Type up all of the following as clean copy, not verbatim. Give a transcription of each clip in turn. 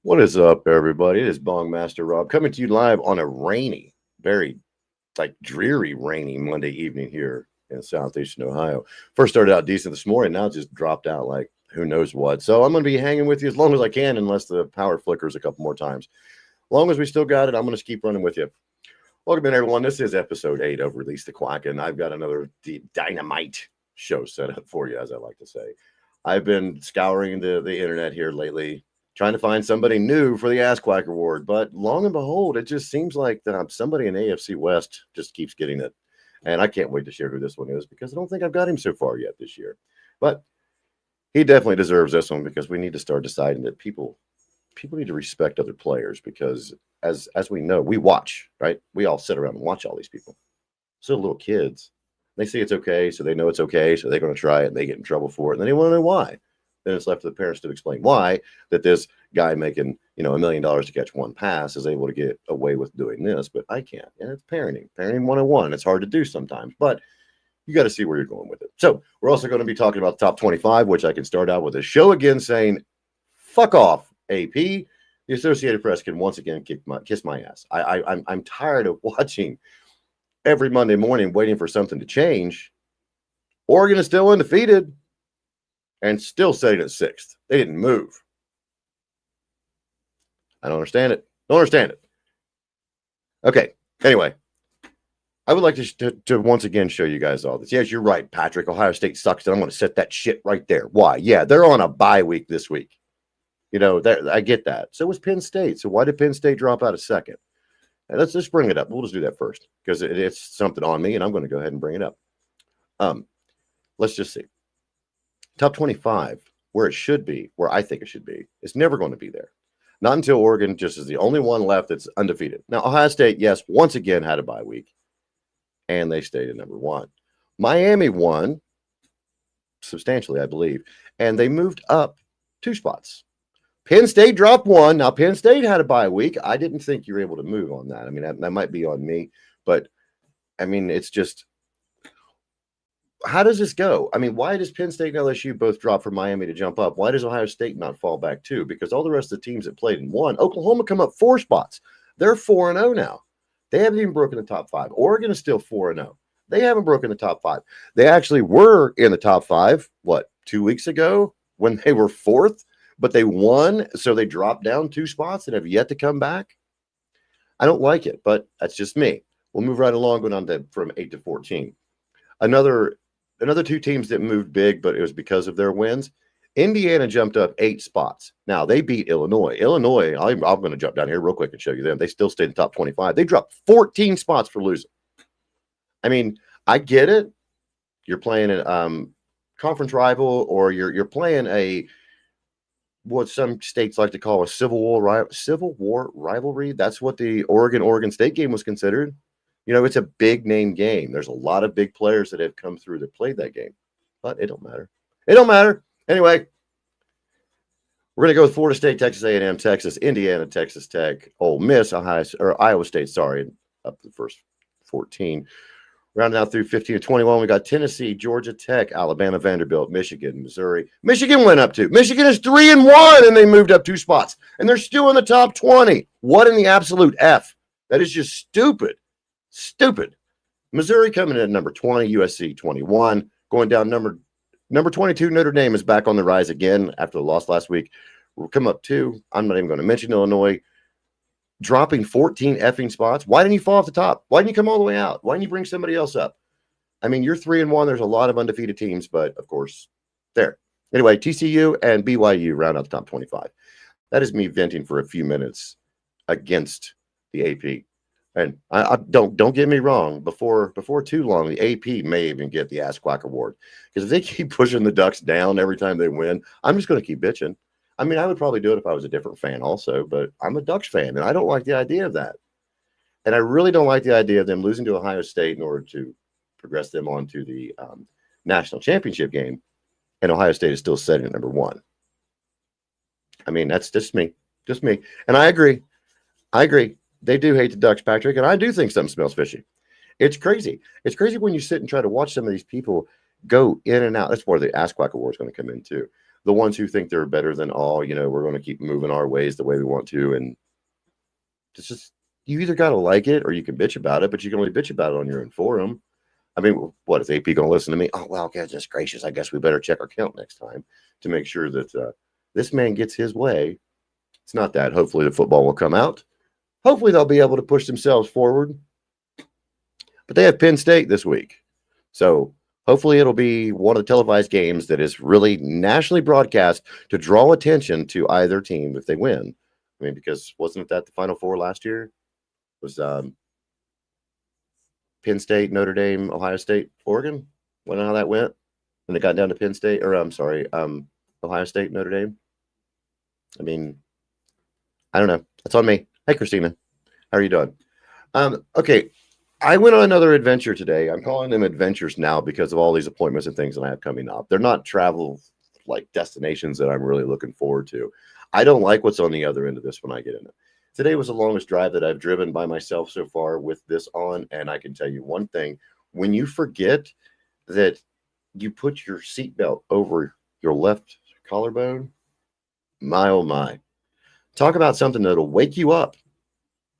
What is up, everybody? It is Bong Master Rob coming to you live on a rainy, very dreary, rainy Monday evening here in southeastern Ohio. First started out decent this morning, now just dropped out like who knows what. So I'm going to be hanging with you as long as I can, unless the power flickers a couple more times. As long as we still got it, I'm going to keep running with you. Welcome in, everyone. This is episode 8 of Release the Quack, and I've got another dynamite show set up for you, as I like to say. I've been scouring the internet here lately, trying to find somebody new for the Ass Quack Award. But long and behold, it just seems like somebody in AFC West just keeps getting it. And I can't wait to share who this one is because I don't think I've got him so far yet this year. But he definitely deserves this one because we need to start deciding that people need to respect other players because as we know, we watch, right? We all sit around and watch all these people. So little kids, they see it's okay, so they know it's okay, so they're going to try it and they get in trouble for it. And then they want to know why. Then it's left to the parents to explain why that this guy making, $1 million to catch one pass is able to get away with doing this, but I can't. And it's parenting 101. It's hard to do sometimes, but you got to see where you're going with it. So we're also going to be talking about the top 25, which I can start out with a show again saying, fuck off, AP. The Associated Press can once again kiss my ass. I'm tired of watching every Monday morning waiting for something to change. Oregon is still undefeated and still sitting at 6th. They didn't move. I don't understand it. Don't understand it. Okay. Anyway, I would like to once again show you guys all this. Yes, you're right, Patrick. Ohio State sucks, and I'm going to set that shit right there. Why? Yeah, they're on a bye week this week. I get that. So was Penn State. So why did Penn State drop out a second? And let's just bring it up. We'll just do that first because it's something on me, and I'm going to go ahead and bring it up. Let's just see. Top 25, where it should be, where I think it should be, it's never going to be there. Not until Oregon just is the only one left that's undefeated. Now, Ohio State, yes, once again had a bye week, and they stayed at number 1. Miami won substantially, I believe, and they moved up 2 spots. Penn State dropped 1. Now, Penn State had a bye week. I didn't think you were able to move on that. I mean, that might be on me, but, I mean, it's just – how does this go? I mean, why does Penn State and LSU both drop for Miami to jump up? Why does Ohio State not fall back too? Because all the rest of the teams that played and won, Oklahoma come up 4 spots. They're 4-0 now. They haven't even broken the top 5. Oregon is still 4-0. They haven't broken the top 5. They actually were in the top 5, 2 weeks ago when they were 4th, but they won, so they dropped down 2 spots and have yet to come back. I don't like it, but that's just me. We'll move right along, going on from 8 to 14. Another 2 teams that moved big, but it was because of their wins. Indiana jumped up 8 spots. Now, they beat Illinois. Illinois, I'm going to jump down here real quick and show you them. They still stayed in the top 25. They dropped 14 spots for losing. I mean, I get it. You're playing a conference rival, or you're playing what some states like to call a Civil War rivalry. That's what the Oregon State game was considered. It's a big name game. There's a lot of big players that have come through that played that game, but it don't matter. It don't matter. Anyway, we're going to go with Florida State, Texas A&M, Texas, Indiana, Texas Tech, Ole Miss, Iowa State, up to the first 14. Rounding out through 15 to 21, we got Tennessee, Georgia Tech, Alabama, Vanderbilt, Michigan, Missouri. Michigan went up 2. Michigan is 3-1, and they moved up 2 spots, and they're still in the top 20. What in the absolute F? That is just stupid. Stupid. Missouri coming in at number 20, USC 21. Going down number 22, Notre Dame is back on the rise again after the loss last week. We'll come up 2. I'm not even going to mention Illinois. Dropping 14 effing spots. Why didn't you fall off the top? Why didn't you come all the way out? Why didn't you bring somebody else up? I mean, you're 3-1. There's a lot of undefeated teams, but of course, there. Anyway, TCU and BYU round out the top 25. That is me venting for a few minutes against the AP. And I don't get me wrong. Before too long, the AP may even get the Ass Quack Award, because if they keep pushing the Ducks down every time they win, I'm just going to keep bitching. I mean, I would probably do it if I was a different fan also, but I'm a Ducks fan, and I don't like the idea of that. And I really don't like the idea of them losing to Ohio State in order to progress them on to the national championship game, and Ohio State is still sitting at number 1. I mean, that's just me. And I agree. They do hate the Ducks, Patrick, and I do think something smells fishy. It's crazy. It's crazy when you sit and try to watch some of these people go in and out. That's where the Ass Quack Award is going to come in, too. the ones who think they're better than all, we're going to keep moving our ways the way we want to. And it's just, you either got to like it or you can bitch about it, but you can only bitch about it on your own forum. I mean, what is AP going to listen to me? Oh, well, goodness gracious. I guess we better check our count next time to make sure that this man gets his way. It's not that. Hopefully the football will come out. Hopefully they'll be able to push themselves forward. But they have Penn State this week. So hopefully it'll be one of the televised games that is really nationally broadcast to draw attention to either team if they win. I mean, because wasn't that the Final Four last year? It was Penn State, Notre Dame, Ohio State, Oregon? Wasn't that how that went? When it got down to Penn State, or I'm sorry, Ohio State, Notre Dame? I mean, I don't know. That's on me. Hey, Christina. How are you doing? Okay. I went on another adventure today. I'm calling them adventures now because of all these appointments and things that I have coming up. They're not travel like destinations that I'm really looking forward to. I don't like what's on the other end of this when I get in it. Today was the longest drive that I've driven by myself so far with this on. And I can tell you one thing, when you forget that you put your seatbelt over your left collarbone, my oh my. Talk about something that'll wake you up.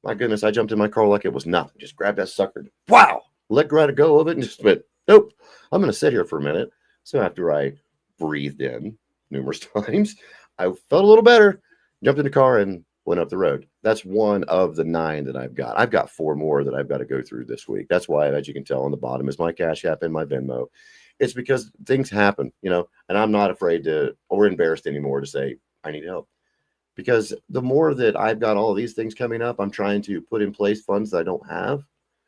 My goodness, I jumped in my car like it was nothing. Just grabbed that sucker. Wow! Let go of it and just went, nope, I'm going to sit here for a minute. So after I breathed in numerous times, I felt a little better, jumped in the car and went up the road. That's one of the 9 that I've got. I've got 4 more that I've got to go through this week. That's why, as you can tell on the bottom, is my Cash App and my Venmo. It's because things happen, and I'm not afraid to or embarrassed anymore to say, I need help. Because the more that I've got all of these things coming up, I'm trying to put in place funds that I don't have.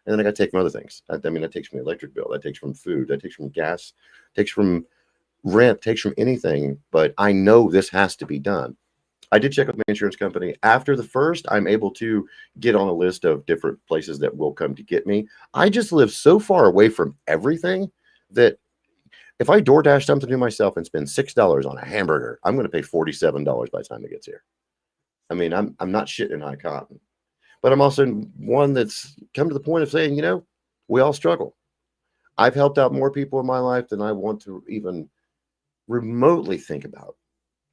And then I got to take from other things. I mean, that takes from the electric bill. That takes from food. That takes from gas. Takes from rent. Takes from anything. But I know this has to be done. I did check with my insurance company. After the 1st, I'm able to get on a list of different places that will come to get me. I just live so far away from everything that if I DoorDash something to myself and spend $6 on a hamburger, I'm going to pay $47 by the time it gets here. I mean, I'm not shitting in high cotton, but I'm also one that's come to the point of saying, we all struggle. I've helped out more people in my life than I want to even remotely think about.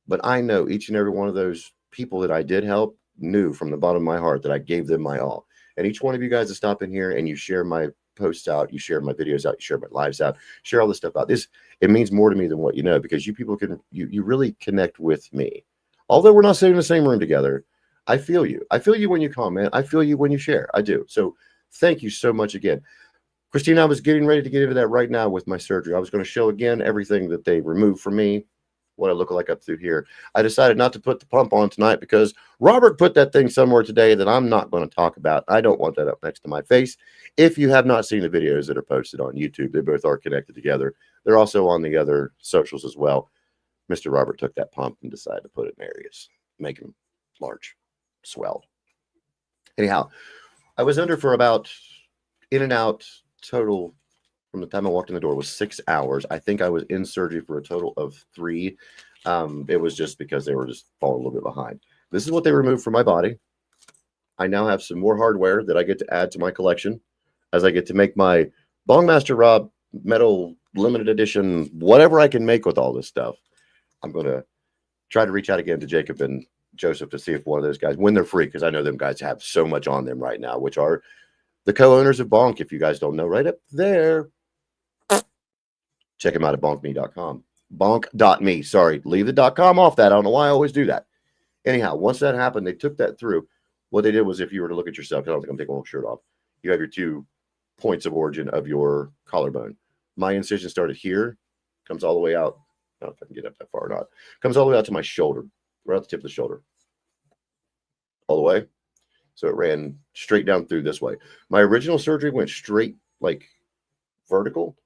But I know each and every one of those people that I did help knew from the bottom of my heart that I gave them my all. And each one of you guys that stop in here and you share my posts out, you share my videos out, you share my lives out, share all this stuff out. It means more to me than what you know, because you people you really connect with me. Although we're not sitting in the same room together, I feel you. I feel you when you comment. I feel you when you share. I do. So thank you so much again. Christina, I was getting ready to get into that right now with my surgery. I was going to show again everything that they removed from me, what I look like up through here. I decided not to put the pump on tonight because Robert put that thing somewhere today that I'm not going to talk about. I don't want that up next to my face. If you have not seen the videos that are posted on YouTube, they both are connected together. They're also on the other socials as well. Mr. Robert took that pump and decided to put it in areas, make them large, swell. Anyhow, I was under for about in and out total from the time I walked in the door was 6 hours. I think I was in surgery for a total of 3. It was just because they were just falling a little bit behind. This is what they removed from my body. I now have some more hardware that I get to add to my collection as I get to make my Bongmaster Rob metal limited edition, whatever I can make with all this stuff. I'm going to try to reach out again to Jacob and Joseph to see if one of those guys, when they're free, because I know them guys have so much on them right now, which are the co-owners of Bonk. If you guys don't know, right up there, check them out at bonkme.com. Bonk.me. Sorry, leave the .com off that. I don't know why I always do that. Anyhow, once that happened, they took that through. What they did was, if you were to look at yourself, I don't think I'm taking my shirt off, you have your 2 points of origin of your collarbone. My incision started here, comes all the way out. I don't know if I can get up that far or not. Comes all the way out to my shoulder, right at the tip of the shoulder. All the way. So it ran straight down through this way. My original surgery went straight, like vertical.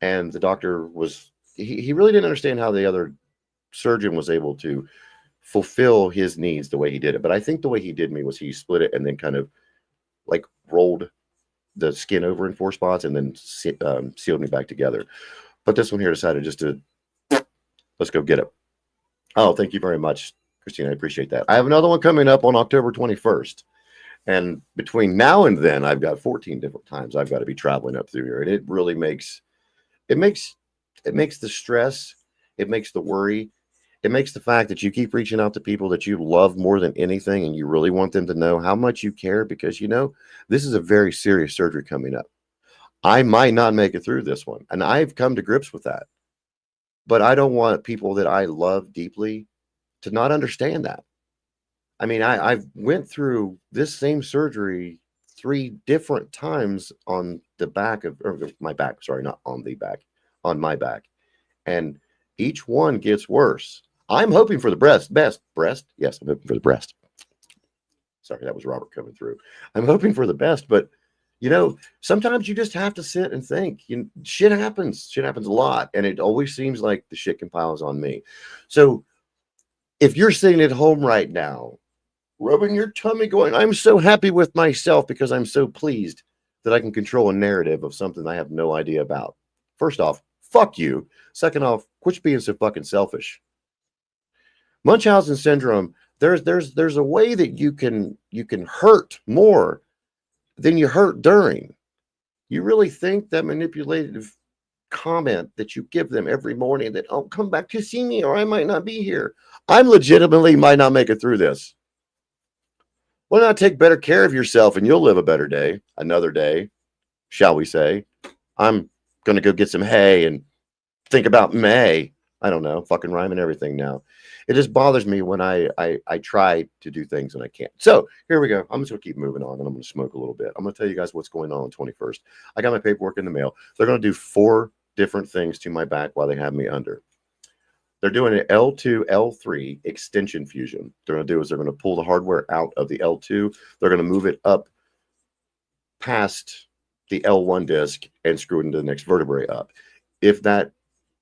And the doctor was, he really didn't understand how the other surgeon was able to fulfill his needs the way he did it. But I think the way he did me was he split it and then kind of like rolled the skin over in 4 spots and then sealed me back together. But this one here decided just to, let's go get it. Oh, thank you very much, Christina. I appreciate that. I have another one coming up on October 21st. And between now and then, I've got 14 different times I've got to be traveling up through here. And it really makes the stress, it makes the worry, it makes the fact that you keep reaching out to people that you love more than anything, and you really want them to know how much you care, because this is a very serious surgery coming up. I might not make it through this one, and I've come to grips with that. But I don't want people that I love deeply to not understand that. I mean, I've went through this same surgery 3 different times on the back of, or my back, sorry, not on the back, on my back. And each one gets worse. I'm hoping for the breast. Yes, I'm hoping for the breast. Sorry, that was Robert coming through. I'm hoping for the best, but sometimes you just have to sit and think. Shit happens. Shit happens a lot, and it always seems like the shit compiles on me. So if you're sitting at home right now, rubbing your tummy going, I'm so happy with myself because I'm so pleased that I can control a narrative of something I have no idea about. First off, fuck you. Second off, quit being so fucking selfish. Munchausen syndrome, there's a way that you can hurt more than you hurt during. You really think that manipulative comment that you give them every morning that, oh, come back to see me or I might not be here. I'm legitimately might not make it through this. Why not take better care of yourself and you'll live a better day, another day, shall we say. I'm going to go get some hay and think about May. I don't know, fucking rhyming everything now. It just bothers me when I try to do things and I can't. So here we go. I'm just going to keep moving on, and I'm going to smoke a little bit. I'm going to tell you guys what's going on 21st. I got my paperwork in the mail. They're going to do 4 different things to my back while they have me under. They're doing an L2, L3 extension fusion. They're going to do is they're going to pull the hardware out of the L2. They're going to move it up past the L1 disc and screw it into the next vertebrae up. If that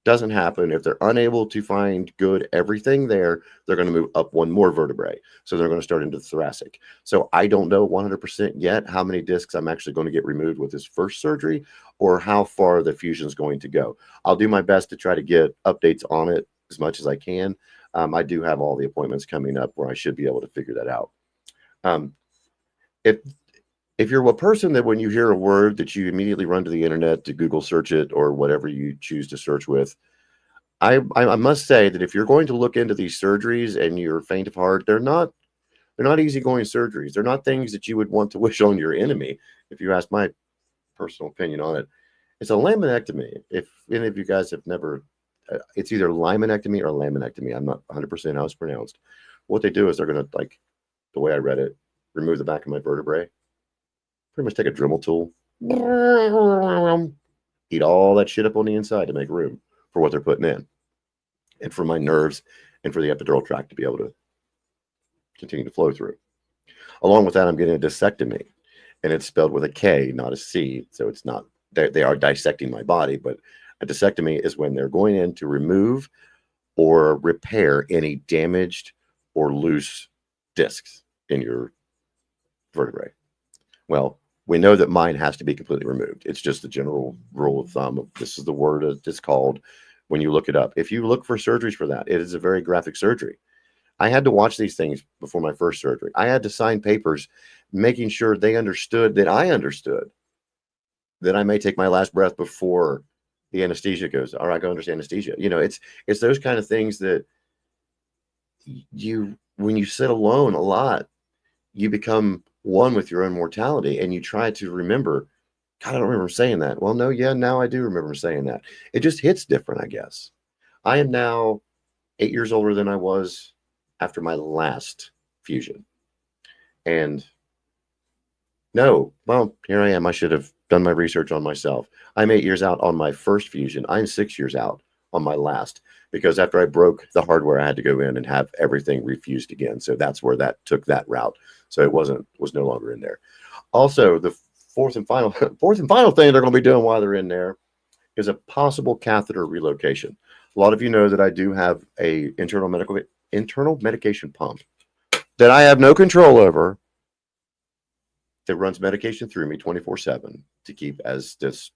doesn't happen, if they're unable to find good everything there, they're going to move up 1 more vertebrae. So they're going to start into the thoracic. So I don't know 100% yet how many discs I'm actually going to get removed with this first surgery or how far the fusion is going to go. I'll do my best to try to get updates on it as much as I can. I do have all the appointments coming up where I should be able to figure that out. If you're a person that when you hear a word that you immediately run to the internet to Google search it or whatever you choose to search with, I must say that if you're going to look into these surgeries and you're faint of heart, they're not easygoing surgeries. They're not things that you would want to wish on your enemy, if you ask my personal opinion on it. It's a laminectomy. If any of you guys have never, it's either limonectomy or laminectomy. I'm not 100% how it's pronounced. What they do is they're going to, like, the way I read it, remove the back of my vertebrae. Pretty much take a Dremel tool, eat all that shit up on the inside to make room for what they're putting in, and for my nerves and for the epidural tract to be able to continue to flow through. Along with that, I'm getting a discectomy, and it's spelled with a K, not a C. So it's not, they are dissecting my body, but a discectomy is when they're going in to remove or repair any damaged or loose discs in your vertebrae. Well, we know that mine has to be completely removed. It's just the general rule of thumb. This is the word it's called when you look it up. If you look for surgeries for that, it is a very graphic surgery. I had to watch these things before my first surgery. I had to sign papers making sure they understood that I understood that I may take my last breath before the anesthesia goes. All right, go under anesthesia. It's those kind of things that when you sit alone a lot, you become one with your own mortality, and you try to remember, God, I don't remember saying that. Well, no, yeah, now I do remember saying that. It just hits different, I guess. I am now 8 years older than I was after my last fusion. And no, well, here I am. I should have done my research on myself. I'm 8 years out on my first fusion. I'm 6 years out on my last, because after I broke the hardware, I had to go in and have everything refused again. So that's where that took that route. So it was no longer in there. Also, the fourth and final thing they're going to be doing while they're in there is a possible catheter relocation. A lot of you know that I do have a internal medication pump that I have no control over, that runs medication through me 24/7 to keep as this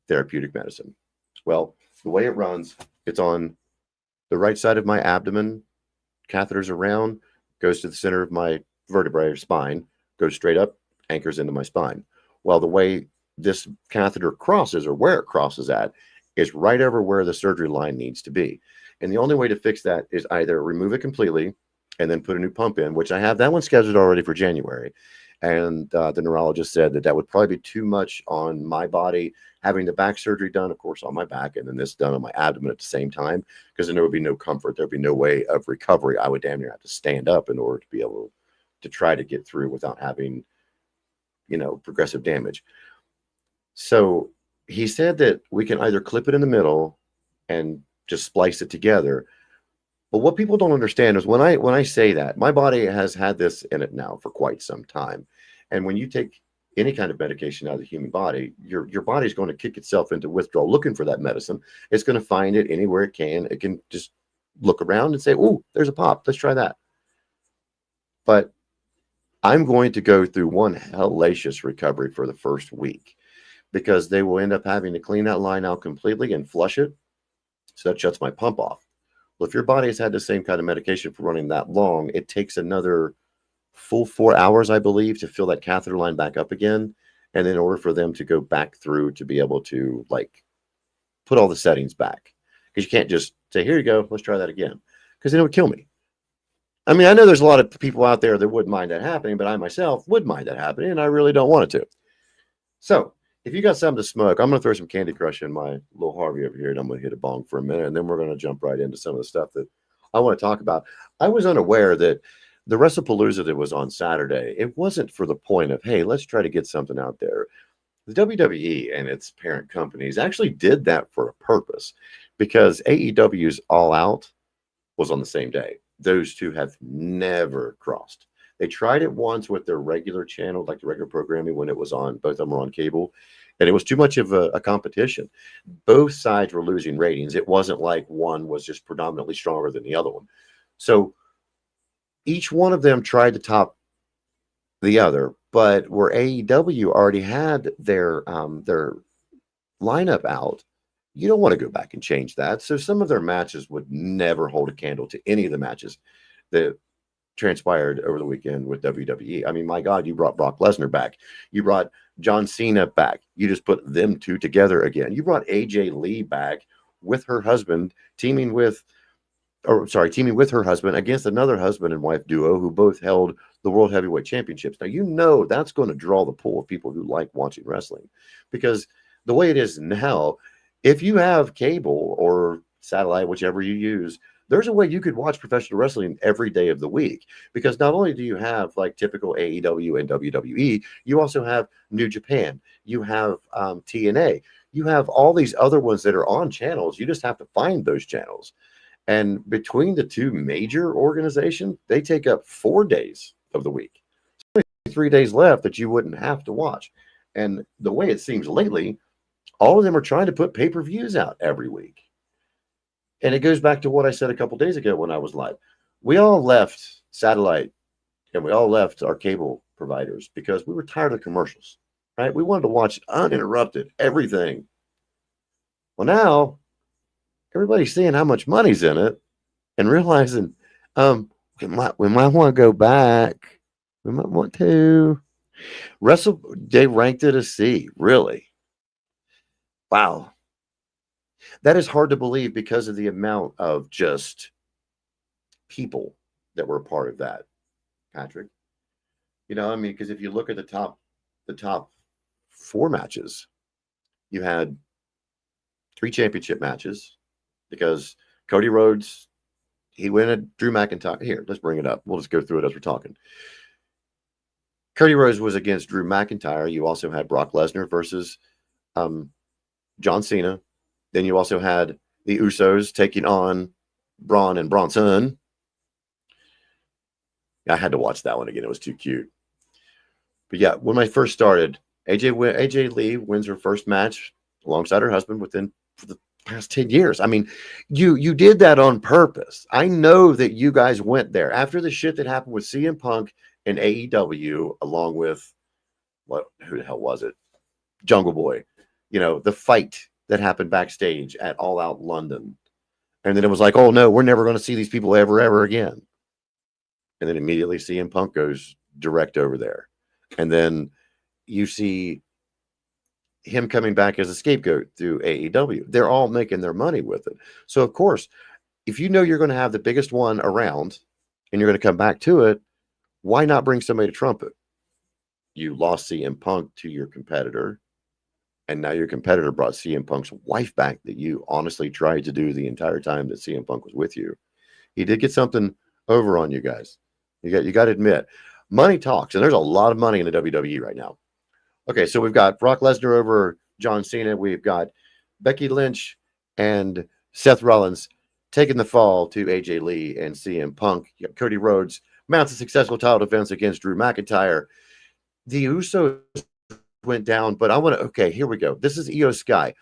therapeutic medicine. Well, the way it runs, it's on the right side of my abdomen, catheters around, goes to the center of my vertebrae or spine, goes straight up, anchors into my spine. Well, the way this catheter crosses, or where it crosses at, is right over where the surgery line needs to be. And the only way to fix that is either remove it completely and then put a new pump in, which I have that one scheduled already for January. And the neurologist said that that would probably be too much on my body, having the back surgery done, of course, on my back, and then this done on my abdomen at the same time, because then there would be no comfort. There would be no way of recovery. I would damn near have to stand up in order to be able to try to get through without having, progressive damage. So he said that we can either clip it in the middle and just splice it together. But what people don't understand is when I say that, my body has had this in it now for quite some time. And when you take any kind of medication out of the human body, your body's going to kick itself into withdrawal looking for that medicine. It's going to find it anywhere it can. It can just look around and say, "Oh, there's a pop. Let's try that." But I'm going to go through one hellacious recovery for the first week, because they will end up having to clean that line out completely and flush it. So that shuts my pump off. Well, if your body has had the same kind of medication for running that long, it takes another full 4 hours, I believe, to fill that catheter line back up again. And in order for them to go back through to be able to put all the settings back, because you can't just say, "Here you go, let's try that again," because then it would kill me. I mean, I know there's a lot of people out there that wouldn't mind that happening, but I myself would mind that happening, and I really don't want it to. So if you got something to smoke, I'm going to throw some Candy Crush in my little Harvey over here, and I'm going to hit a bong for a minute, and then we're going to jump right into some of the stuff that I want to talk about. I was unaware that the WrestlePalooza that was on Saturday, it wasn't for the point of, hey, let's try to get something out there. The WWE and its parent companies actually did that for a purpose, because AEW's All Out was on the same day. Those two have never crossed. They tried it once with their regular channel, like the regular programming, when it was on, both of them were on cable, and it was too much of a competition. Both sides were losing ratings. It wasn't like one was just predominantly stronger than the other one. So each one of them tried to top the other, but where AEW already had their lineup out, you don't want to go back and change that. So some of their matches would never hold a candle to any of the matches that transpired over the weekend with WWE. I mean, my God, you brought Brock Lesnar back. You brought John Cena back. You just put them two together again. You brought AJ Lee back with her husband, teaming with her husband against another husband and wife duo who both held the World Heavyweight Championships. Now, that's going to draw the pool of people who like watching wrestling, because the way it is now, if you have cable or satellite, whichever you use, there's a way you could watch professional wrestling every day of the week, because not only do you have typical AEW and WWE, you also have New Japan, you have TNA, you have all these other ones that are on channels. You just have to find those channels. And between the two major organizations, they take up 4 days of the week. There's only 3 days left that you wouldn't have to watch. And the way it seems lately, all of them are trying to put pay-per-views out every week. And it goes back to what I said a couple days ago when I was live. We all left satellite and we all left our cable providers because we were tired of commercials, right? We wanted to watch uninterrupted everything. Well, now everybody's seeing how much money's in it and realizing we might want to go back. We might want to. They ranked it a C, really. Wow. That is hard to believe because of the amount of just people that were a part of that, Patrick. Because if you look at the top 4 matches, you had 3 championship matches, because Cody Rhodes, he went Drew McIntyre. Here, let's bring it up. We'll just go through it as we're talking. Cody Rhodes was against Drew McIntyre. You also had Brock Lesnar versus John Cena. Then you also had the Usos taking on Braun and Bronson. I had to watch that one again. It was too cute. But yeah, when I first started, AJ Lee wins her first match alongside her husband for the past 10 years. I mean, you did that on purpose. I know that you guys went there after the shit that happened with CM Punk and AEW, along with who the hell was it? Jungle Boy. The fight that happened backstage at All Out London. And then it was like, oh no, we're never going to see these people ever again. And then immediately CM Punk goes direct over there. And then you see him coming back as a scapegoat through AEW. They're all making their money with it. So of course, if you know you're going to have the biggest one around and you're going to come back to it, why not bring somebody to trump it? You lost CM Punk to your competitor, and now your competitor brought CM Punk's wife back that you honestly tried to do the entire time that CM Punk was with you. He did get something over on you guys. You got to admit, money talks, and there's a lot of money in the WWE right now. Okay, so we've got Brock Lesnar over John Cena. We've got Becky Lynch and Seth Rollins taking the fall to AJ Lee and CM Punk. You got Cody Rhodes mounts a successful title defense against Drew McIntyre. The Usos went down, but I want to, okay, here we go. This is Io Sky.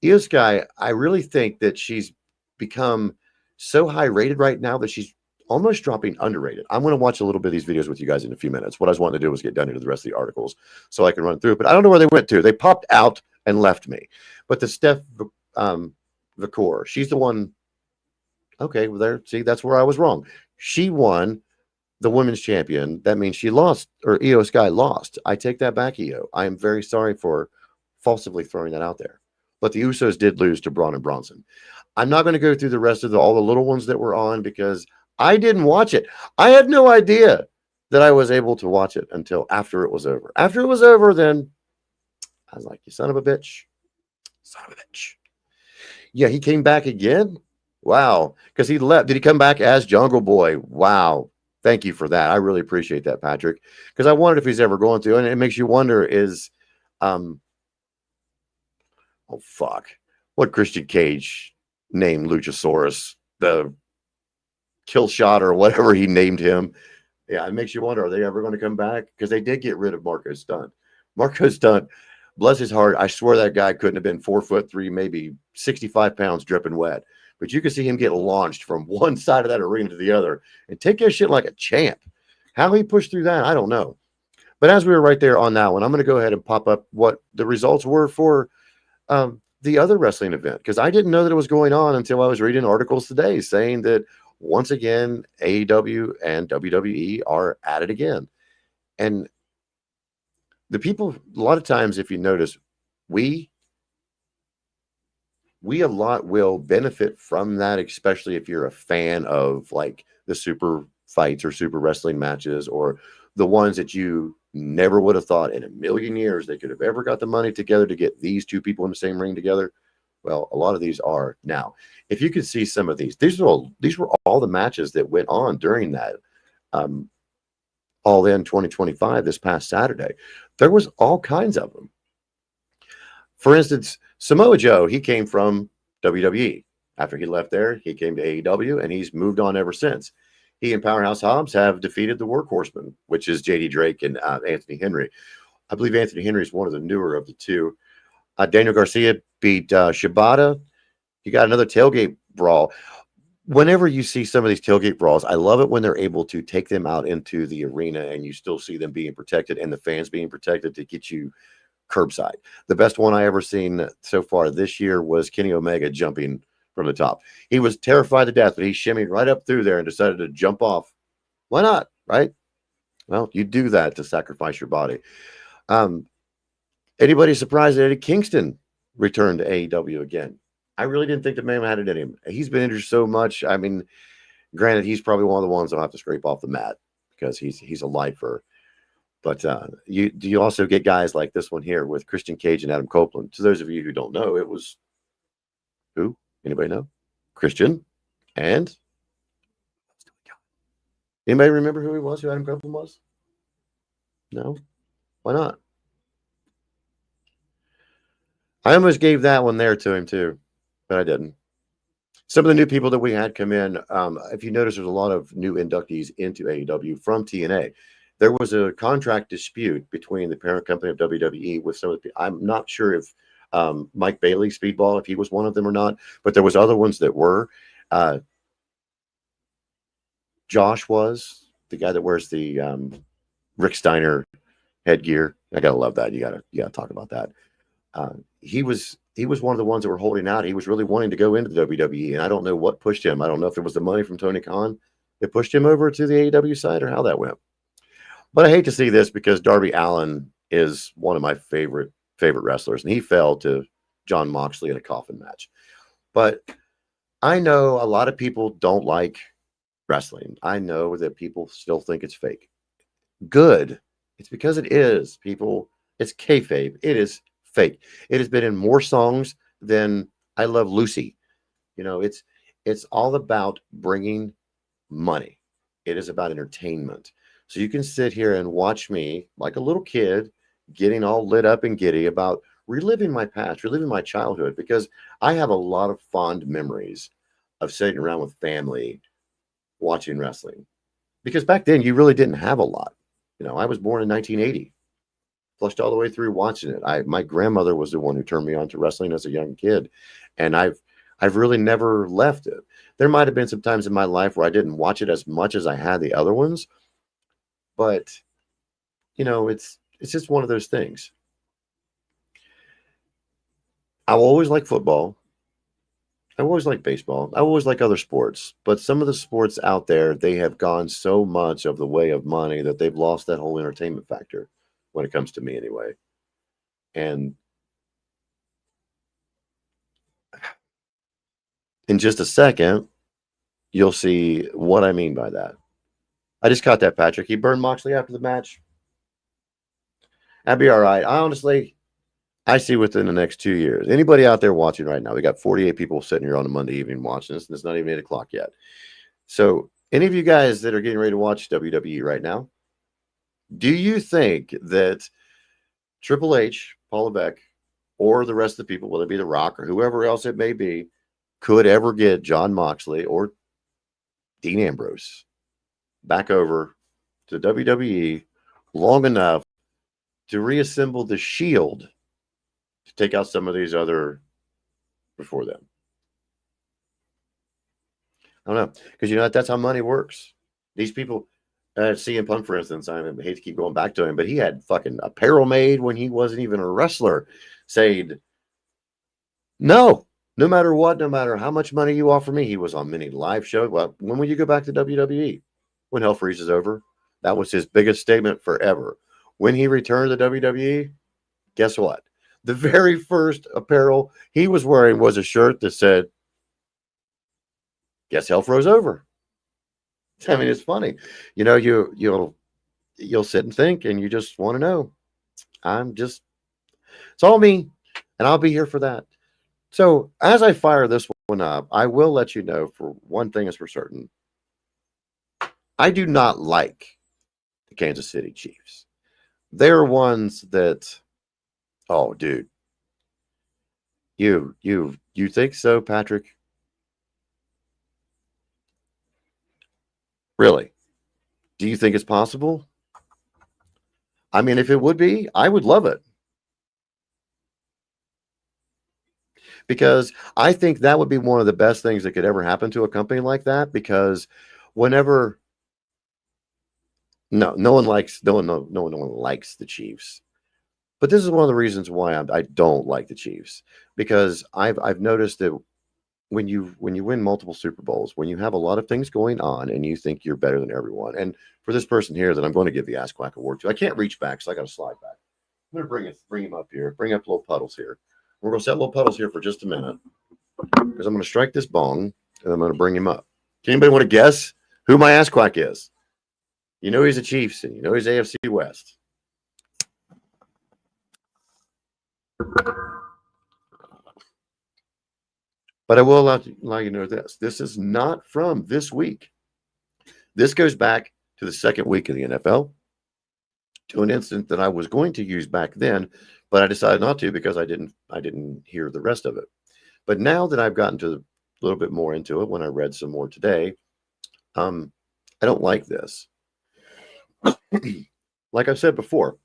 Io Sky, I really think that she's become so high rated right now that she's almost dropping underrated. I'm going to watch a little bit of these videos with you guys in a few minutes. What I was wanting to do was get done into the rest of the articles so I can run through, but I don't know where they went to. They popped out and left me. But the Steph Vicor, she's the one. Okay, well, there, see, that's where I was wrong. She won the women's champion. That means she lost, or Io Sky lost. I take that back, Io. I am very sorry for falsely throwing that out there. But the Usos did lose to Braun and Bronson. I'm not going to go through the rest of all the little ones that were on because I didn't watch it. I had no idea that I was able to watch it until after it was over. After it was over, then I was like, you son of a bitch. Son of a bitch. Yeah, he came back again? Wow. Because he left. Did he come back as Jungle Boy? Wow. Thank you for that. I really appreciate that, Patrick. Because I wondered if he's ever going to. And it makes you wonder is, oh, fuck. What Christian Cage named Luchasaurus? The kill shot or whatever he named him. Yeah, it makes you wonder, are they ever going to come back? Because they did get rid of Marco Stunt. Marco Stunt, bless his heart, I swear that guy couldn't have been 4'3", maybe 65 pounds dripping wet. But you could see him get launched from one side of that arena to the other and take that shit like a champ. How he pushed through that, I don't know. But as we were right there on that one, I'm going to go ahead and pop up what the results were for the other wrestling event. Because I didn't know that it was going on until I was reading articles today saying that once again, AEW and WWE are at it again. And the people, a lot of times, if you notice, we a lot will benefit from that, especially if you're a fan of like the super fights or super wrestling matches or the ones that you never would have thought in a million years they could have ever got the money together to get these two people in the same ring together. Well, a lot of these are now. If you could see some of these were all the matches that went on during that All In 2025 this past Saturday. There was all kinds of them. For instance, Samoa Joe, he came from WWE. After he left there, he came to AEW, and he's moved on ever since. He and Powerhouse Hobbs have defeated the Workhorsemen, which is JD Drake and Anthony Henry. I believe Anthony Henry is one of the newer of the two. Daniel Garcia beat Shibata. You got another tailgate brawl. Whenever you see some of these tailgate brawls, I love it when they're able to take them out into the arena and you still see them being protected and the fans being protected to get you curbside. The best one I ever seen so far this year was Kenny Omega jumping from the top. He was terrified to death, but he shimmied right up through there and decided to jump off. Why not, right? Well, you do that to sacrifice your body. Anybody surprised that Eddie Kingston returned to AEW again? I really didn't think the man had it in him. He's been injured so much. I mean, granted, he's probably one of the ones that'll have to scrape off the mat because he's a lifer. But you also get guys like this one here with Christian Cage and Adam Copeland. To those of you who don't know, it was who? Anybody know? Christian and anybody remember who he was? Who Adam Copeland was? No? Why not? I almost gave that one there to him too, but I didn't. Some of the new people that we had come in, if you notice, there's a lot of new inductees into AEW from TNA. There was a contract dispute between the parent company of WWE with some of the, I'm not sure if Mike Bailey, Speedball, if he was one of them or not, but there was other ones that were. Josh was the guy that wears the Rick Steiner headgear. I gotta love that. You gotta talk about that. He was one of the ones that were holding out. He was really wanting to go into the WWE, and I don't know what pushed him. I don't know if it was the money from Tony Khan that pushed him over to the AEW side or how that went. But I hate to see this because Darby Allin is one of my favorite wrestlers, and he fell to Jon Moxley in a coffin match. But I know a lot of people don't like wrestling. I know that people still think it's fake. Good. It's because it is. People, it's kayfabe. It is fake. It has been in more songs than I Love Lucy. You know, it's all about bringing money. It is about entertainment. So you can sit here and watch me like a little kid getting all lit up and giddy about reliving my past, reliving my childhood, because I have a lot of fond memories of sitting around with family watching wrestling. Because back then you really didn't have a lot. You know, I was born in 1980, flushed all the way through watching it. My grandmother was the one who turned me on to wrestling as a young kid, and I've really never left it. There might have been some times in my life where I didn't watch it as much as I had the other ones, but you know, it's just one of those things. I will always like football. I always like baseball. I always like other sports, but some of the sports out there, they have gone so much of the way of money that they've lost that whole entertainment factor when it comes to me anyway. And in just a second, you'll see what I mean by that. I just caught that, Patrick. He burned Moxley after the match. That'd be all right. I see within the next 2 years. Anybody out there watching right now? We got 48 people sitting here on a Monday evening watching this, and it's not even 8 o'clock yet. So, any of you guys that are getting ready to watch WWE right now, do you think that Triple H, Paul Levesque, or the rest of the people, whether it be The Rock or whoever else it may be, could ever get John Moxley or Dean Ambrose back over to WWE long enough to reassemble the Shield to take out some of these other before them? I don't know, because you know that's how money works. These people, CM Punk, for instance, I hate to keep going back to him, but he had fucking apparel made when he wasn't even a wrestler, saying no, no matter what, no matter how much money you offer me. He was on many live shows. Well, when will you go back to WWE? When hell freezes over. That was his biggest statement forever. When he returned to WWE, guess what? The very first apparel he was wearing was a shirt that said, "Guess hell froze over." I mean, it's funny. You know, you'll sit and think, and you just want to know. It's all me, and I'll be here for that. So as I fire this one up, I will let you know for one thing is for certain. I do not like the Kansas City Chiefs. They're ones that, oh, dude, you think so, Patrick? Really? Do you think it's possible? I mean, if it would be, I would love it. Because I think that would be one of the best things that could ever happen to a company like that. Because whenever no one likes the Chiefs, but this is one of the reasons why I don't like the Chiefs, because I've noticed that when you win multiple Super Bowls, when you have a lot of things going on and you think you're better than everyone, and for this person here that I'm going to give the Ask Quack Award to, I can't reach back, so I got to slide back. I'm going to bring him up here, bring up little puddles here. We're going to set little puddles here for just a minute because I'm going to strike this bong and I'm going to bring him up. Can anybody want to guess who my Ask Quack is? You know he's a Chiefs and you know he's AFC West. But I will allow you to know this. This is not from this week. This goes back to the second week of the NFL, to an incident that I was going to use back then, but I decided not to because I didn't hear the rest of it. But now that I've gotten to a little bit more into it, when I read some more today, I don't like this. Like I've said before,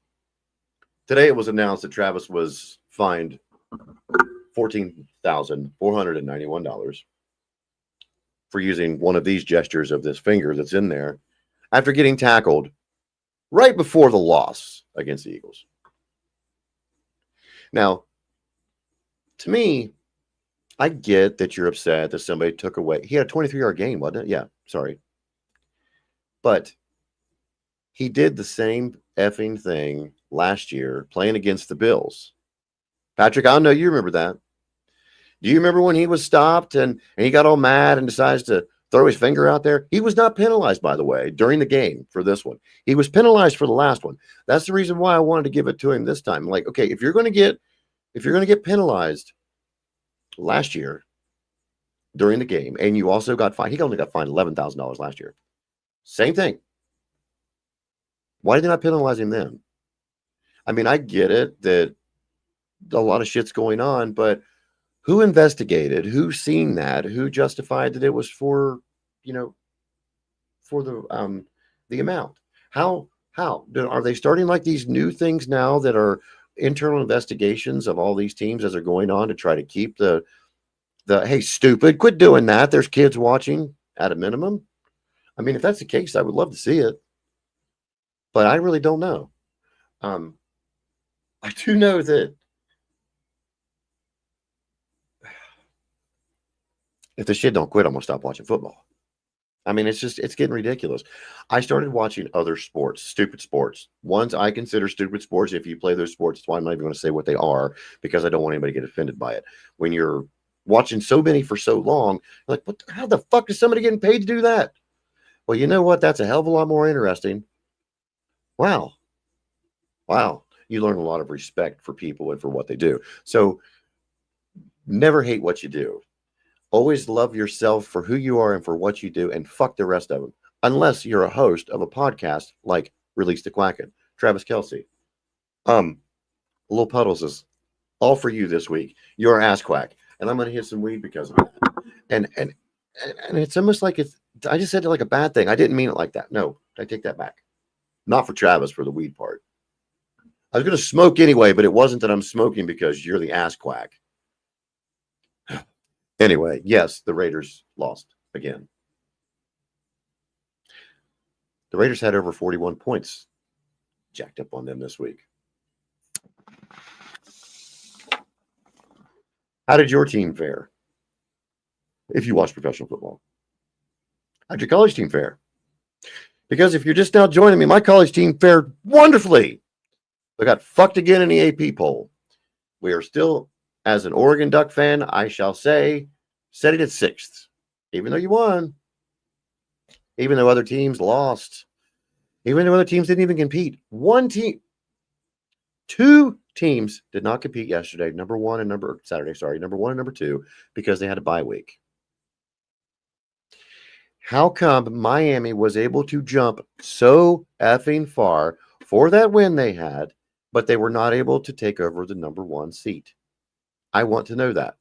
today it was announced that Travis was fined $14,491 for using one of these gestures of this finger that's in there after getting tackled right before the loss against the Eagles. Now, to me, I get that you're upset that somebody took away. He had a 23-yard gain, wasn't it? Yeah, sorry. But he did the same effing thing last year playing against the Bills. Patrick, I know you remember that. Do you remember when he was stopped and he got all mad and decides to throw his finger out there? He was not penalized, by the way, during the game for this one. He was penalized for the last one. That's the reason why I wanted to give it to him this time. Like, okay, if you're going to get penalized last year during the game, and you also got fined, he only got fined $11,000 last year. Same thing. Why did they not penalize him then? I mean, I get it that a lot of shit's going on, but who investigated? Who seen that? Who justified that it was for, for the amount? How are they starting like these new things now that are internal investigations of all these teams as they're going on to try to keep the hey, stupid, quit doing that. There's kids watching at a minimum. I mean, if that's the case, I would love to see it, but I really don't know. I do know that if the shit don't quit, I'm gonna stop watching football. I mean, it's getting ridiculous. I started watching other sports, stupid sports. Ones I consider stupid sports. If you play those sports, that's why I'm not even going to say what they are, because I don't want anybody to get offended by it. When you're watching so many for so long, you're like, how the fuck is somebody getting paid to do that? Well, you know what? That's a hell of a lot more interesting. Wow. You learn a lot of respect for people and for what they do. So never hate what you do. Always love yourself for who you are and for what you do, and fuck the rest of them. Unless you're a host of a podcast like Release the Quacken. Travis Kelsey. Little Puddles is all for you this week. You're ass quack. And I'm going to hit some weed because of that. And it's almost like I just said it like a bad thing. I didn't mean it like that. No, I take that back. Not for Travis, for the weed part. I was going to smoke anyway, but it wasn't that I'm smoking because you're the ass quack. Anyway, yes, the Raiders lost again. The Raiders had over 41 points jacked up on them this week. How did your team fare? If you watch professional football. How'd your college team fare? Because if you're just now joining me, my college team fared wonderfully. We got fucked again in the AP poll. We are still, as an Oregon Duck fan, I shall say, set it at 6th. Even though you won. Even though other teams lost. Even though other teams didn't even compete. Two teams did not compete yesterday. Number one and number 2, because they had a bye week. How come Miami was able to jump so effing far for that win they had, but they were not able to take over the number 1 seat? I want to know that.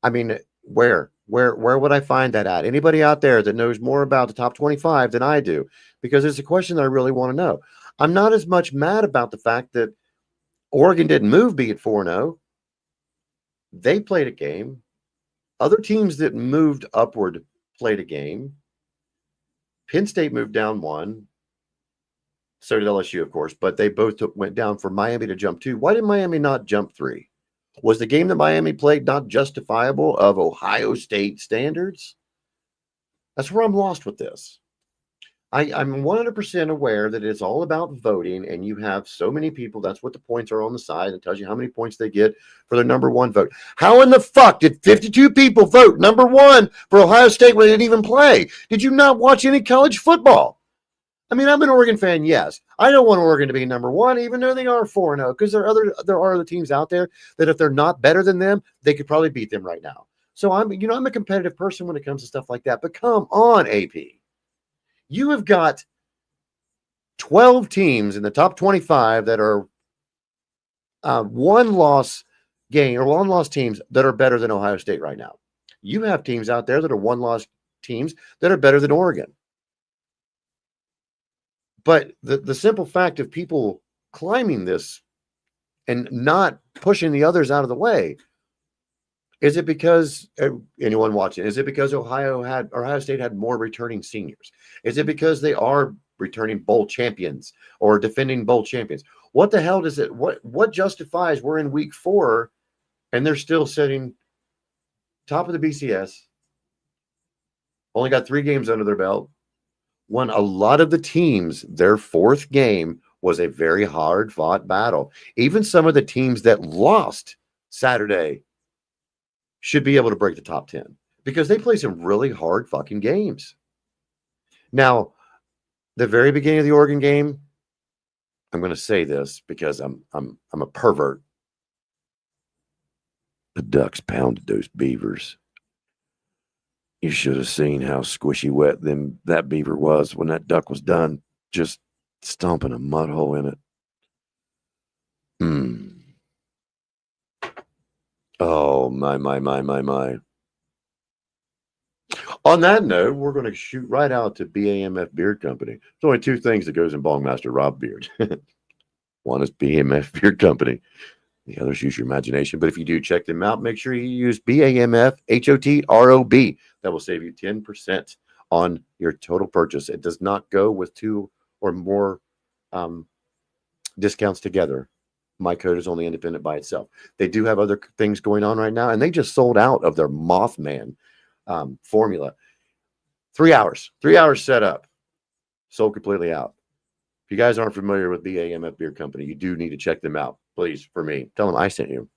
I mean, where would I find that at? Anybody out there that knows more about the top 25 than I do? Because it's a question that I really want to know. I'm not as much mad about the fact that Oregon didn't move, be it 4-0. They played a game. Other teams that moved upward played a game. Penn State moved down 1. So did LSU, of course, but they both went down for Miami to jump 2. Why did Miami not jump 3? Was the game that Miami played not justifiable of Ohio State standards? That's where I'm lost with this. I'm 100% aware that it's all about voting, and you have so many people. That's what the points are on the side. It tells you how many points they get for their number 1 vote. How in the fuck did 52 people vote number 1 for Ohio State when they didn't even play? Did you not watch any college football? I mean, I'm an Oregon fan, yes. I don't want Oregon to be number 1, even though they are 4-0, because there are other teams out there that if they're not better than them, they could probably beat them right now. So I'm a competitive person when it comes to stuff like that. But come on, AP. You have got 12 teams in the top 25 that are one-loss teams that are better than Ohio State right now. You have teams out there that are one-loss teams that are better than Oregon. But the simple fact of people climbing this and not pushing the others out of the way, is it because anyone watching? Is it because Ohio State had more returning seniors? Is it because they are returning bowl champions or defending bowl champions? What the hell does it? What justifies we're in week 4 and they're still sitting top of the BCS? Only got 3 games under their belt. When a lot of the teams, their 4th game was a very hard-fought battle. Even some of the teams that lost Saturday should be able to break the top 10 because they play some really hard fucking games. Now, the very beginning of the Oregon game, I'm going to say this because I'm a pervert. The Ducks pounded those Beavers. You should have seen how squishy wet that beaver was when that duck was done, just stomping a mud hole in it. Oh, my. On that note, we're going to shoot right out to BAMF Beard Company. There's only two things that goes in Bongmaster Rob Beard. One is BAMF Beard Company. The others use your imagination. But if you do check them out, make sure you use BAMF HOTROB. That will save you 10% on your total purchase. It does not go with two or more discounts together. My code is only independent by itself. They do have other things going on right now, and they just sold out of their Mothman formula. 3 hours set up, sold completely out. If you guys aren't familiar with BAMF Beer Company, you do need to check them out, please. For me, tell them I sent you.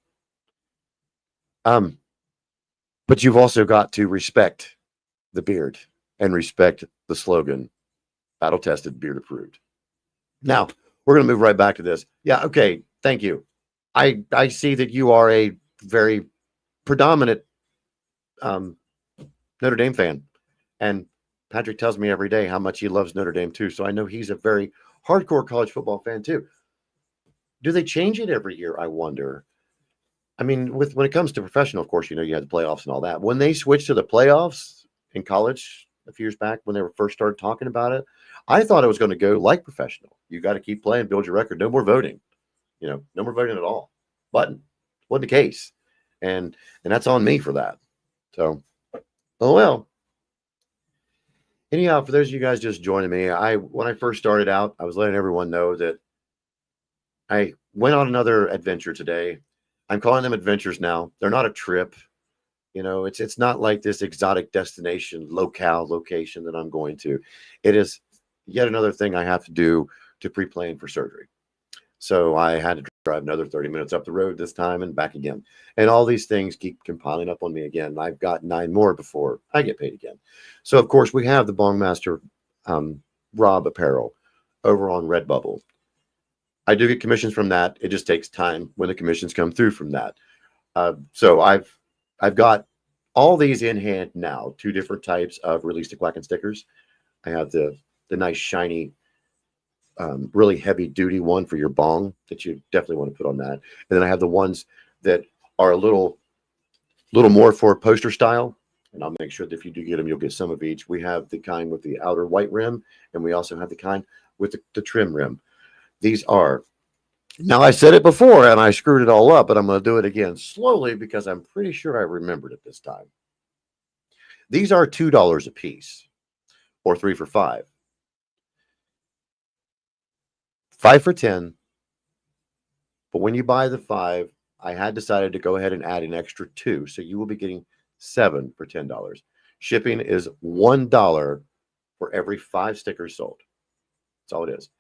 But you've also got to respect the beard and respect the slogan, battle tested, beard approved. Now we're going to move right back to this. Yeah, okay, thank you. I see that you are a very predominant Notre Dame fan, and Patrick tells me every day how much he loves Notre Dame too. So I know he's a very hardcore college football fan too. Do they change it every year? I wonder. I mean, when it comes to professional, of course, you have the playoffs and all that. When they switched to the playoffs in college a few years back, when they were first started talking about it, I thought it was going to go like professional. You got to keep playing, build your record. No more voting. No more voting at all. But wasn't the case, and that's on me for that. So, oh well. Anyhow, for those of you guys just joining me, when I first started out, I was letting everyone know that I went on another adventure today. I'm calling them adventures now. They're not a trip. It's not like this exotic destination, location that I'm going to. It is yet another thing I have to do to pre-plan for surgery. So I had to drive another 30 minutes up the road this time and back again. And all these things keep compiling up on me again. I've got 9 more before I get paid again. So, of course, we have the Bongmaster Rob apparel over on Redbubble. I do get commissions from that. It just takes time when the commissions come through from that. So I've got all these in hand now, 2 different types of Release the Quacken stickers. I have the nice shiny, really heavy duty one for your bong that you definitely want to put on that. And then I have the ones that are a little more for poster style. And I'll make sure that if you do get them, you'll get some of each. We have the kind with the outer white rim, and we also have the kind with the trim rim. These are, now I said it before and I screwed it all up, but I'm going to do it again slowly because I'm pretty sure I remembered it this time. These are $2 a piece, or 3 for $5. 5 for $10. But when you buy the 5, I had decided to go ahead and add an extra 2. So you will be getting 7 for $10. Shipping is $1 for every 5 stickers sold. That's all it is.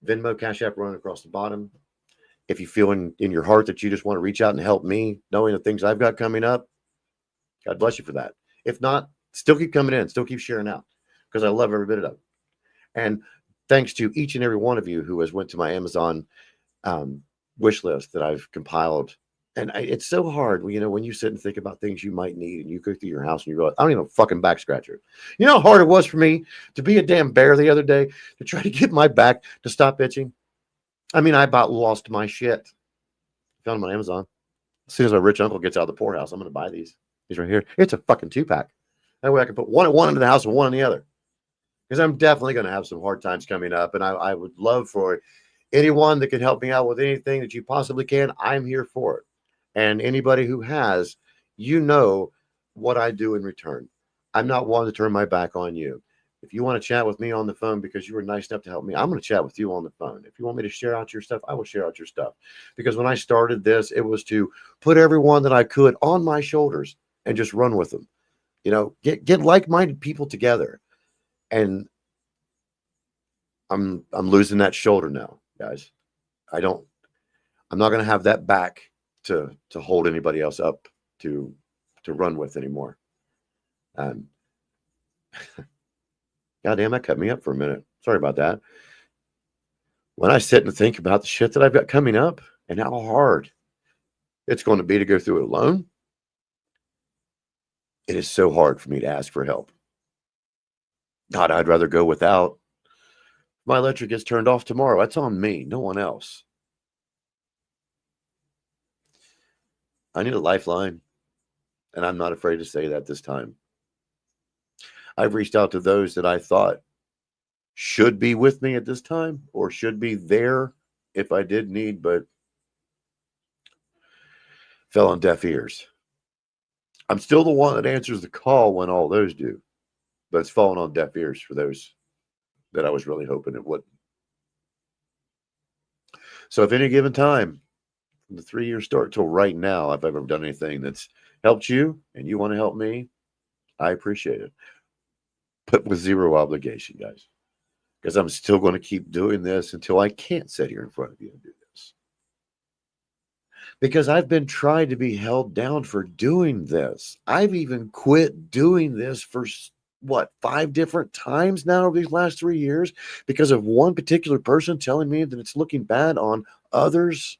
Venmo, Cash App running across the bottom. If you feel in your heart that you just want to reach out and help me, knowing the things I've got coming up, God bless you for that. If not, still keep coming in, still keep sharing out, because I love every bit of it. And thanks to each and every one of you who has went to my Amazon wish list that I've compiled. And it's so hard, when you sit and think about things you might need, and you go through your house and you realize, I don't even know, fucking back scratcher. You know how hard it was for me to be a damn bear the other day to try to get my back to stop itching? I mean, I about lost my shit. Found them on Amazon. As soon as my rich uncle gets out of the poorhouse, I'm going to buy these. These right here. It's a fucking 2-pack. That way I can put one into the house and one in the other. Because I'm definitely going to have some hard times coming up, and I would love for anyone that can help me out with anything that you possibly can. I'm here for it. And anybody who has, what I do in return. I'm not one to turn my back on you. If you want to chat with me on the phone because you were nice enough to help me, I'm going to chat with you on the phone. If you want me to share out your stuff, I will share out your stuff. Because when I started this, it was to put everyone that I could on my shoulders and just run with them. Get like-minded people together. And I'm losing that shoulder now, guys. I'm not going to have that back to hold anybody else up to run with anymore. Goddamn, that cut me up for a minute. Sorry about that. When I sit and think about the shit that I've got coming up and how hard it's going to be to go through it alone, it is so hard for me to ask for help. God, I'd rather go without. My electric gets turned off tomorrow. That's on me, no one else. I need a lifeline, and I'm not afraid to say that this time. I've reached out to those that I thought should be with me at this time or should be there if I did need, but fell on deaf ears. I'm still the one that answers the call when all those do, but it's fallen on deaf ears for those that I was really hoping it wouldn't. So if any given time, from the 3-year start till right now, if I've ever done anything that's helped you and you want to help me, I appreciate it. But with zero obligation, guys. Because I'm still going to keep doing this until I can't sit here in front of you and do this. Because I've been trying to be held down for doing this. I've even quit doing this for, 5 different times now over these last 3 years because of one particular person telling me that it's looking bad on others.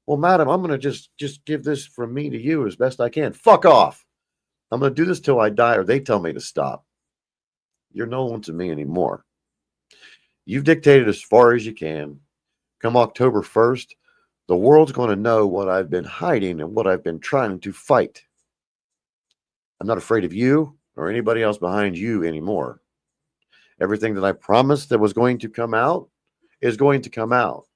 Well, madam, I'm going to just give this from me to you as best I can. Fuck off. I'm going to do this till I die or they tell me to stop. You're no one to me anymore. You've dictated as far as you can. Come October 1st, the world's going to know what I've been hiding and what I've been trying to fight. I'm not afraid of you or anybody else behind you anymore. Everything that I promised that was going to come out is going to come out.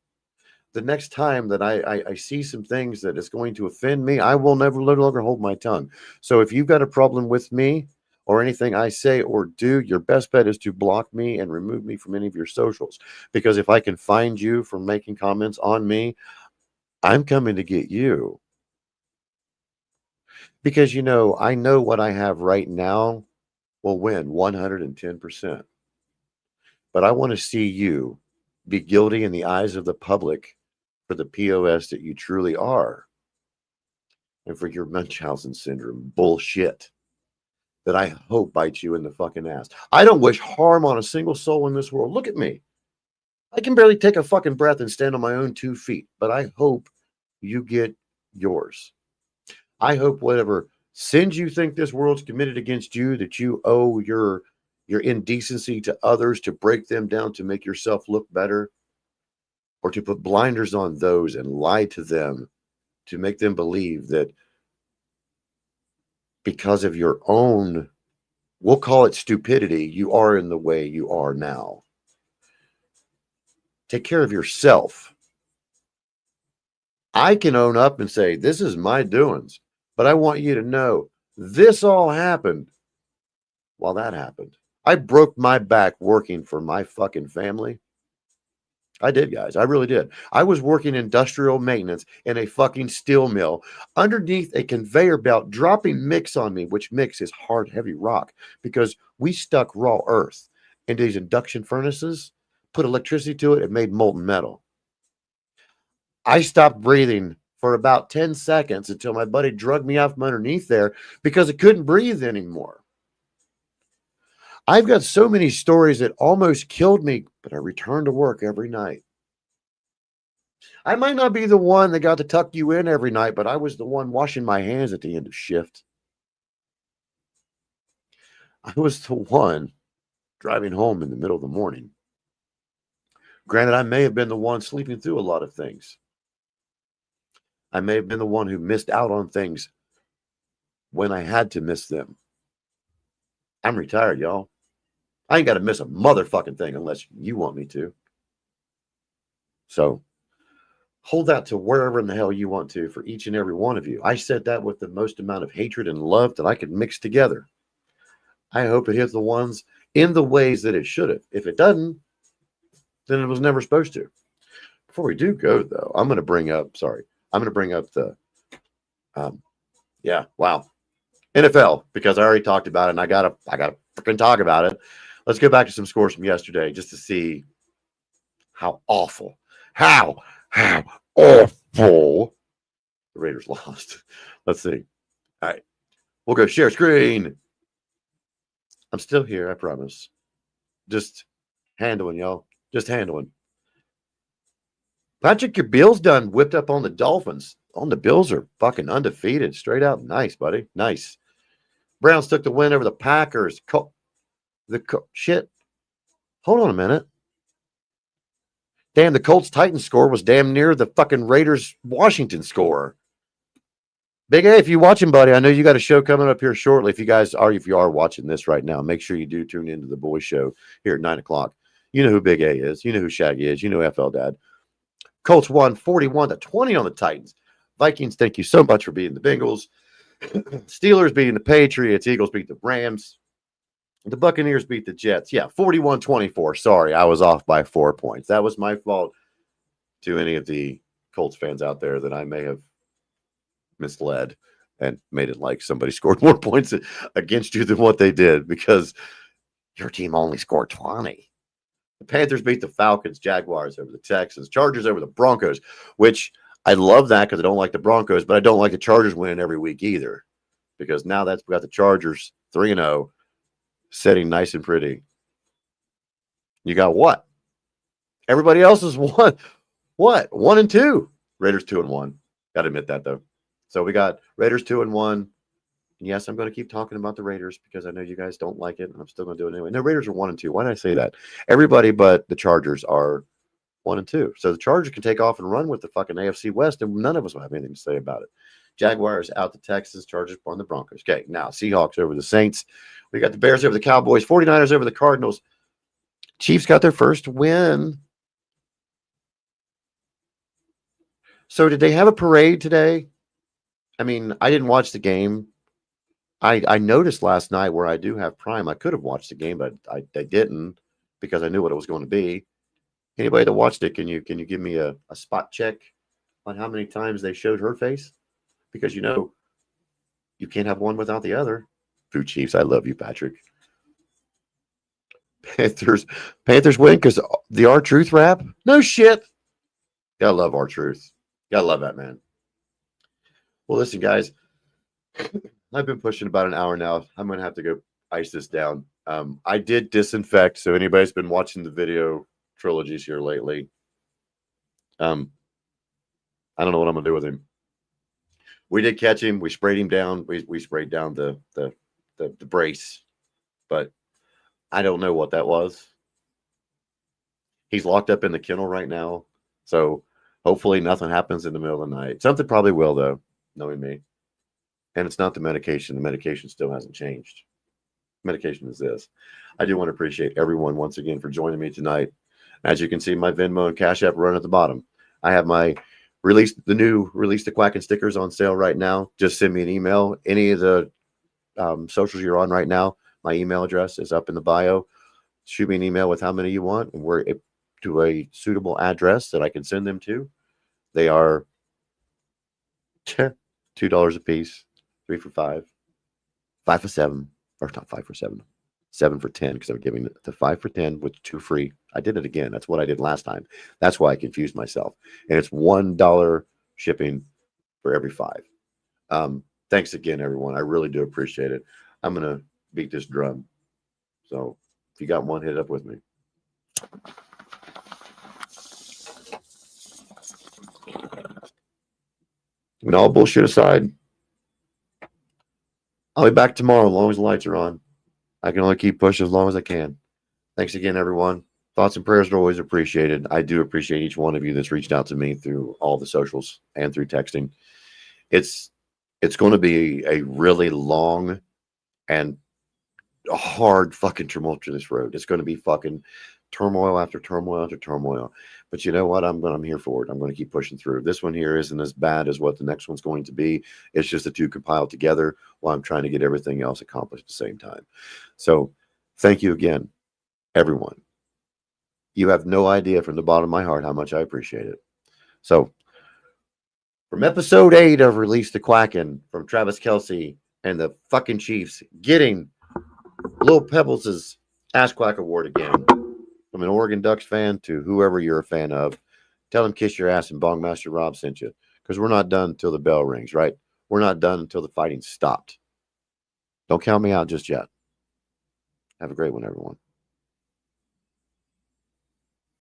The next time that I see some things that is going to offend me, I will no longer hold my tongue. So if you've got a problem with me or anything I say or do, your best bet is to block me and remove me from any of your socials. Because if I can find you from making comments on me, I'm coming to get you. Because, I know what I have right now will win 110%. But I want to see you be guilty in the eyes of the public for the POS that you truly are. And for your Munchausen syndrome bullshit that I hope bites you in the fucking ass. I don't wish harm on a single soul in this world. Look at me. I can barely take a fucking breath and stand on my own 2 feet. But I hope you get yours. I hope whatever sins you think this world's committed against you, that you owe your indecency to others to break them down to make yourself look better, or to put blinders on those and lie to them to make them believe that because of your own, we'll call it stupidity, you are in the way you are now. Take care of yourself. I can own up and say, this is my doings, but I want you to know this all happened while that happened. I broke my back working for my fucking family. I did, guys. I really did. I was working industrial maintenance in a fucking steel mill underneath a conveyor belt, dropping mix on me, which mix is hard, heavy rock, because we stuck raw earth into these induction furnaces, put electricity to it, and made molten metal. I stopped breathing for about 10 seconds until my buddy drugged me out from underneath there because I couldn't breathe anymore. I've got so many stories that almost killed me, but I returned to work every night. I might not be the one that got to tuck you in every night, but I was the one washing my hands at the end of shift. I was the one driving home in the middle of the morning. Granted, I may have been the one sleeping through a lot of things. I may have been the one who missed out on things when I had to miss them. I'm retired, y'all. I ain't got to miss a motherfucking thing unless you want me to. So hold that to wherever in the hell you want to for each and every one of you. I said that with the most amount of hatred and love that I could mix together. I hope it hits the ones in the ways that it should have. If it doesn't, then it was never supposed to. Before we do go, though, I'm going to bring up the, NFL, because I already talked about it and I gotta freaking talk about it. Let's go back to some scores from yesterday just to see how awful the Raiders lost. Let's see. We'll go share screen. I'm still here, I promise. Just handling, y'all. Just handling. Patrick, your Bills done whipped up on the Dolphins. On the Bills are fucking undefeated. Straight out. Nice, buddy. Nice. Browns took the win over the Packers. Shit. Hold on a minute. Damn, the Colts-Titans score was damn near the fucking Raiders-Washington score. Big A, if you're watching, buddy, I know you got a show coming up here shortly. If you are watching this right now, make sure you do tune into the boys show here at 9 o'clock. You know who Big A is. You know who Shaggy is. You know FL Dad. Colts won 41-20 on the Titans. Vikings, thank you so much for beating the Bengals. Steelers beating the Patriots. Eagles beat the Rams. The Buccaneers beat the Jets. Yeah, 41-24. Sorry, I was off by 4 points. That was my fault to any of the Colts fans out there that I may have misled and made it like somebody scored more points against you than what they did because your team only scored 20. The Panthers beat the Falcons, Jaguars over the Texans, Chargers over the Broncos, which I love that because I don't like the Broncos, but I don't like the Chargers winning every week either because now we got the Chargers 3-0. Sitting nice and pretty. You got what? Everybody else is one. What? 1-2. Raiders 2-1. Got to admit that though. So we got Raiders 2-1. And yes, I'm going to keep talking about the Raiders because I know you guys don't like it, and I'm still going to do it anyway. No, Raiders are 1-2. Why did I say that? Everybody but the Chargers are 1-2. So the Chargers can take off and run with the fucking AFC West, and none of us will have anything to say about it. Jaguars out the Texans, Chargers on the Broncos. Okay, now Seahawks over the Saints. We got the Bears over the Cowboys, 49ers over the Cardinals. Chiefs got their first win. So did they have a parade today? I mean, I didn't watch the game. I noticed last night where I do have Prime. I could have watched the game, but I didn't because I knew what it was going to be. Anybody that watched it, can you give me a spot check on how many times they showed her face? Because you can't have one without the other. Food Chiefs, I love you, Patrick. Panthers win because the R-Truth rap? No shit. Gotta love R-Truth. Gotta love that man. Well, listen, guys. I've been pushing about an hour now. I'm gonna have to go ice this down. I did disinfect, so anybody's been watching the video trilogies here lately. I don't know what I'm gonna do with him. We did catch him. We sprayed him down. We sprayed down the brace, but I don't know what that was. He's locked up in the kennel right now, so hopefully nothing happens in the middle of the night. Something probably will, though, knowing me. And it's not the medication. The medication still hasn't changed. Medication is this. I do want to appreciate everyone once again for joining me tonight. As you can see, my Venmo and Cash App run at the bottom. I have my Release the Quacking stickers on sale right now. Just send me an email. Any of the socials you're on right now, my email address is up in the bio. Shoot me an email with how many you want, and we're to a suitable address that I can send them to. They are $2 a piece, 3 for $5, 5 for $7, or not 5 for $7, 7 for $10 because I'm giving the 5 for $10 with 2 free. I did it again. That's what I did last time. That's why I confused myself. And it's $1 shipping for every 5. Thanks again, everyone. I really do appreciate it. I'm going to beat this drum. So if you got one, hit it up with me. And all bullshit aside, I'll be back tomorrow as long as the lights are on. I can only keep pushing as long as I can. Thanks again, everyone. Thoughts and prayers are always appreciated. I do appreciate each one of you that's reached out to me through all the socials and through texting. It's going to be a really long and a hard fucking tumultuous road. It's going to be fucking turmoil after turmoil after turmoil. But you know what? I'm here for it. I'm going to keep pushing through. This one here isn't as bad as what the next one's going to be. It's just the two compiled together while I'm trying to get everything else accomplished at the same time. So thank you again, everyone. You have no idea from the bottom of my heart how much I appreciate it. So from episode 8 of Release the Quackin', from Travis Kelce and the fucking Chiefs getting Lil Pebbles' Ass Quack Award again, from an Oregon Ducks fan to whoever you're a fan of, tell them kiss your ass and Bongmaster Rob sent you. Because we're not done until the bell rings, right? We're not done until the fighting stopped. Don't count me out just yet. Have a great one, everyone.